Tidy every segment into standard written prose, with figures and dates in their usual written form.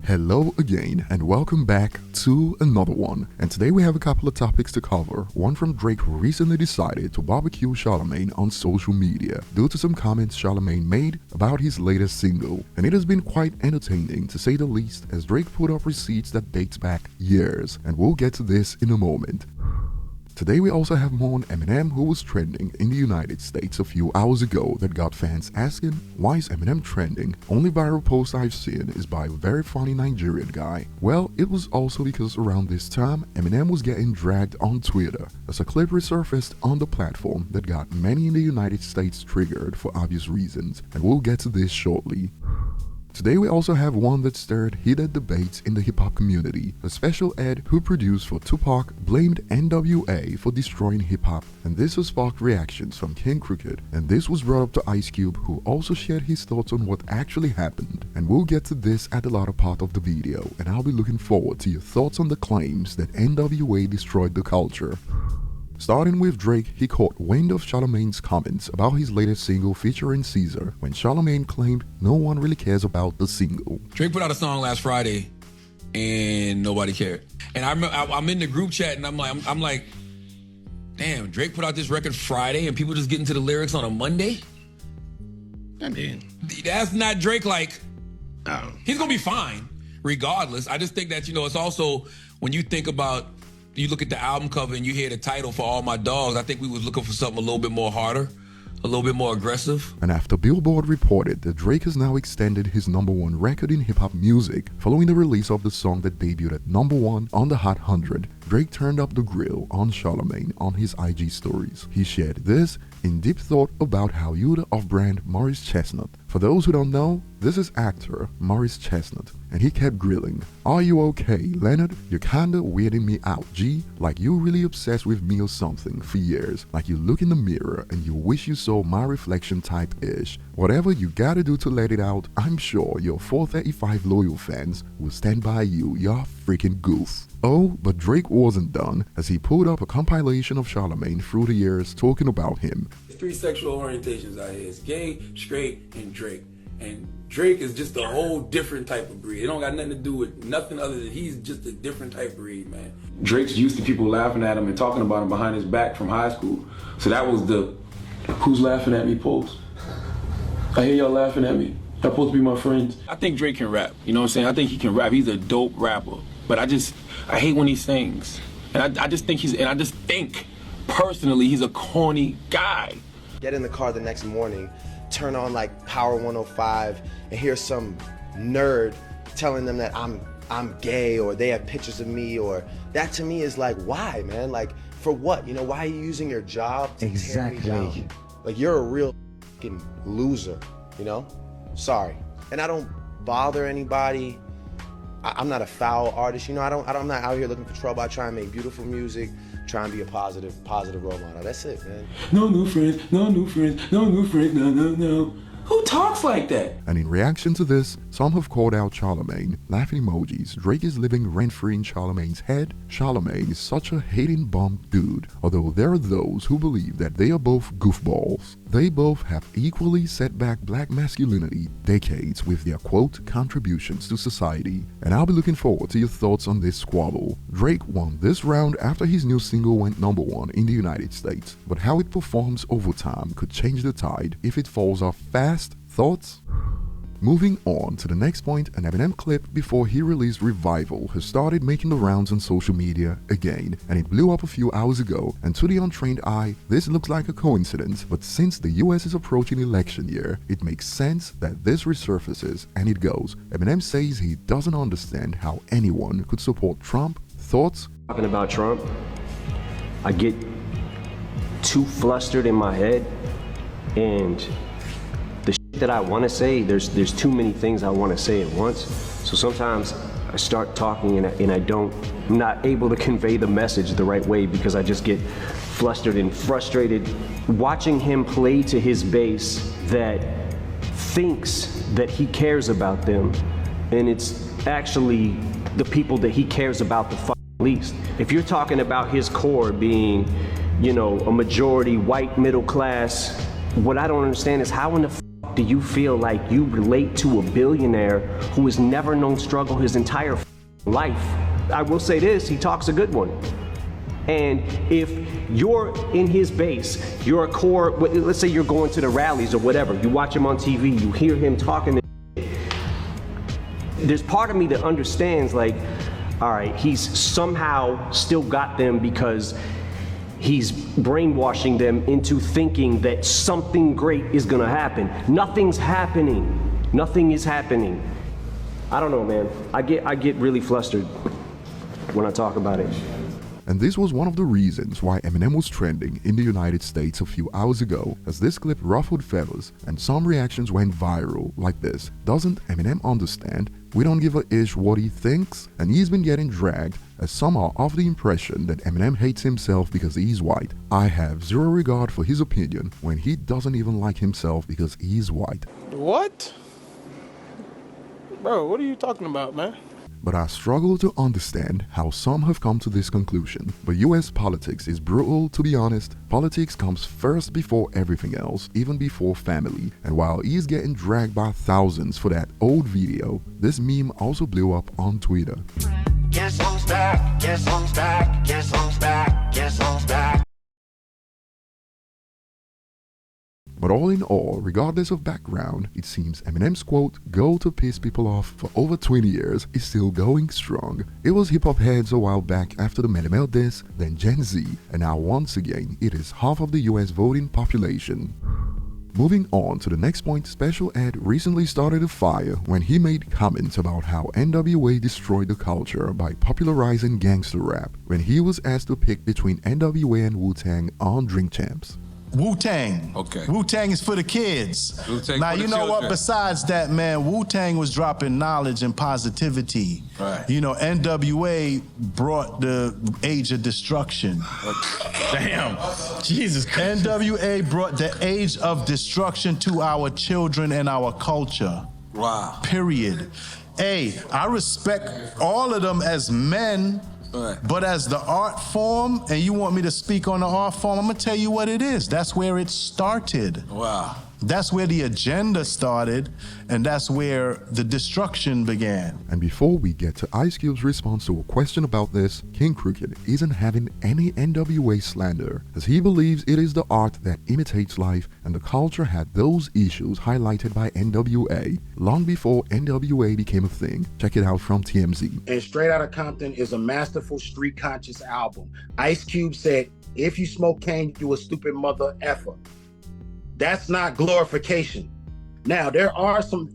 Hello again and welcome back to another one. And today we have a couple of topics to cover. One from Drake, who recently decided to barbecue Charlamagne on social media due to some comments Charlamagne made about his latest single. And it has been quite entertaining to say the least, as Drake put up receipts that dates back years, and we'll get to this in a moment. Today we also have more on Eminem, who was trending in the United States a few hours ago, that got fans asking, why is Eminem trending? Only viral post I've seen is by a very funny Nigerian guy. Well, it was also because around this time, Eminem was getting dragged on Twitter as a clip resurfaced on the platform that got many in the United States triggered for obvious reasons, and we'll get to this shortly. Today we also have one that stirred heated debates in the hip-hop community. A special ed who produced for Tupac blamed NWA for destroying hip-hop, and this has sparked reactions from King Crook, and this was brought up to Ice Cube, who also shared his thoughts on what actually happened. And we'll get to this at the latter part of the video, and I'll be looking forward to your thoughts on the claims that NWA destroyed the culture. Starting with Drake, he caught wind of Charlamagne's comments about his latest single featuring Caesar, when Charlamagne claimed no one really cares about the single. Drake put out a song last Friday, and nobody cared. And I remember I'm in the group chat, and I'm like, damn, Drake put out this record Friday, and people just get into the lyrics on a Monday. I mean, that's not Drake. He's gonna be fine, regardless. I just think that it's also when you think about. You look at the album cover and you hear the title for All My Dogs, I think we was looking for something a little bit more harder, a little bit more aggressive. And after Billboard reported that Drake has now extended his #1 record in hip-hop music following the release of the song that debuted at #1 on the Hot 100, Drake turned up the grill on Charlamagne on his IG stories. He shared this in-depth thought about how you the off-brand Morris Chestnut. For those who don't know, this is actor Morris Chestnut, and he kept grilling, "Are you okay, Leonard? You're kinda weirding me out, G. Like you really obsessed with me or something for years. Like you look in the mirror and you wish you saw my reflection type-ish. Whatever you gotta do to let it out, I'm sure your 435 loyal fans will stand by you, you're freaking goof." Oh, but Drake wasn't done, as he pulled up a compilation of Charlamagne through the years talking about him. There's 3 sexual orientations out here. It's gay, straight, and Drake. And Drake is just a whole different type of breed. It don't got nothing to do with nothing other than he's just a different type of breed, man. Drake's used to people laughing at him and talking about him behind his back from high school. So that was the "who's laughing at me" post. I hear y'all laughing at me. Y'all supposed to be my friends. I think Drake can rap, you know what I'm saying? I think he can rap. He's a dope rapper. But I hate when he sings. And I just think personally he's a corny guy. Get in the car the next morning, turn on like Power 105 and hear some nerd telling them that I'm gay, or they have pictures of me, or that to me is like, why, man? Like, for what? Why are you using your job to tear me down? Like, you're a real fucking loser, Sorry. And I don't bother anybody. I'm not a foul artist, I'm not out here looking for trouble. I try and make beautiful music, try and be a positive role model. That's it, man. No new friends, no new friends, no new friends, no. Who talks like that? And in reaction to this, some have called out Charlamagne, laughing emojis. Drake is living rent-free in Charlamagne's head. Charlamagne is such a hating bum dude, although there are those who believe that they are both goofballs. They both have equally set back black masculinity decades with their quote contributions to society. And I'll be looking forward to your thoughts on this squabble. Drake won this round after his new single went #1 in the United States, but how it performs over time could change the tide if it falls off fast. Thoughts? Moving on to the next point, an Eminem clip before he released Revival has started making the rounds on social media again, and it blew up a few hours ago, and to the untrained eye, this looks like a coincidence, but since the US is approaching election year, it makes sense that this resurfaces, and it goes. Eminem says he doesn't understand how anyone could support Trump. Thoughts? Talking about Trump, I get too flustered in my head, and that I want to say, there's too many things I want to say at once. So sometimes I start talking and I'm not able to convey the message the right way because I just get flustered and frustrated. Watching him play to his base that thinks that he cares about them, and it's actually the people that he cares about the least. If you're talking about his core being, a majority white middle class, what I don't understand is how in the fuck do you feel like you relate to a billionaire who has never known struggle his entire life? I will say this, he talks a good one. And if you're in his base, you're a core, let's say you're going to the rallies or whatever, you watch him on TV, you hear him talking, there's part of me that understands, like, all right, he's somehow still got them because he's brainwashing them into thinking that something great is gonna happen. Nothing's happening. Nothing is happening. I don't know, man. I get really flustered when I talk about it. And this was one of the reasons why Eminem was trending in the United States a few hours ago, as this clip ruffled feathers and some reactions went viral like this. Doesn't Eminem understand? We don't give a ish what he thinks? And he's been getting dragged, as some are of the impression that Eminem hates himself because he's white. I have zero regard for his opinion when he doesn't even like himself because he's white. What? Bro, what are you talking about, man? But I struggle to understand how some have come to this conclusion. But US politics is brutal, to be honest. Politics comes first before everything else, even before family. And while he's getting dragged by thousands for that old video, this meme also blew up on Twitter. Guess who's back? Guess who's back? Guess who's back? Guess who's back? But all in all, regardless of background, it seems Eminem's quote, "goal to piss people off for over 20 years" is still going strong. It was hip-hop heads a while back after the Eminem diss, then Gen Z, and now once again, it is half of the US voting population. Moving on to the next point, Special Ed recently started a fire when he made comments about how NWA destroyed the culture by popularizing gangster rap, when he was asked to pick between NWA and Wu-Tang on Drink Champs. Wu-Tang. Okay. Wu-Tang is for the kids. Wu-Tang now, for the you know what? children. Besides that, man, Wu-Tang was dropping knowledge and positivity. Right. You know, NWA brought the age of destruction. Damn. Jesus Christ. NWA brought the age of destruction to our children and our culture. Wow. Period. Hey, I respect all of them as men. Right. But as the art form, and you want me to speak on the art form, I'm gonna tell you what it is. That's where it started. Wow. That's where the agenda started, and that's where the destruction began. And before we get to Ice Cube's response to a question about this, King Crooked isn't having any NWA slander, as he believes it is the art that imitates life, and the culture had those issues highlighted by NWA long before NWA became a thing. Check it out from TMZ. And Straight Outta Compton is a masterful street conscious album. Ice Cube said, "If you smoke cane, you a stupid mother effer." That's not glorification. Now, there are some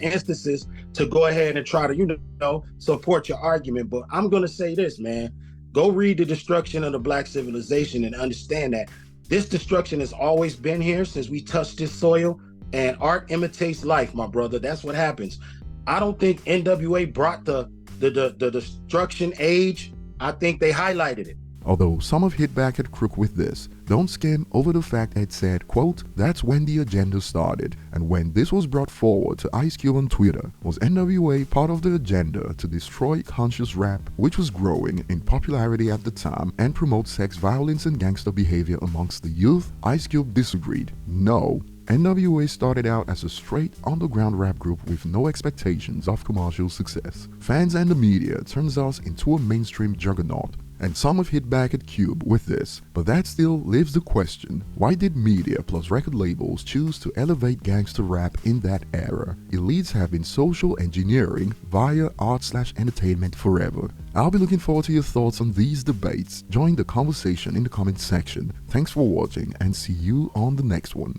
instances to go ahead and try to, you know, support your argument, but I'm gonna say this, man. Go read The Destruction of the Black Civilization and understand that this destruction has always been here since we touched this soil, and art imitates life, my brother. That's what happens. I don't think NWA brought the destruction age. I think they highlighted it. Although some have hit back at Crook with this, don't skim over the fact Ed said, quote, "That's when the agenda started." And when this was brought forward to Ice Cube on Twitter, was NWA part of the agenda to destroy conscious rap, which was growing in popularity at the time, and promote sex, violence, and gangster behavior amongst the youth? Ice Cube disagreed. No. NWA started out as a straight underground rap group with no expectations of commercial success. Fans and the media turns us into a mainstream juggernaut. And some have hit back at Cube with this, but that still leaves the question, why did media plus record labels choose to elevate gangster rap in that era? Elites have been social engineering via art/entertainment forever. I'll be looking forward to your thoughts on these debates. Join the conversation in the comment section. Thanks for watching and see you on the next one.